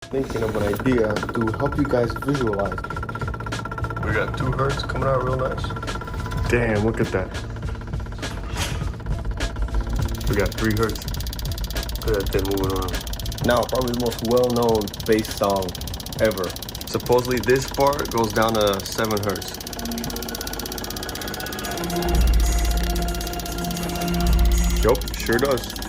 thinking of an idea to help you guys visualize. We got 2 hertz coming out real nice. Damn, look at that. We got 3 hertz. Look at that thing moving around. Now, probably the most well-known bass song ever. Supposedly this part goes down to 7 hertz. Yup, sure does.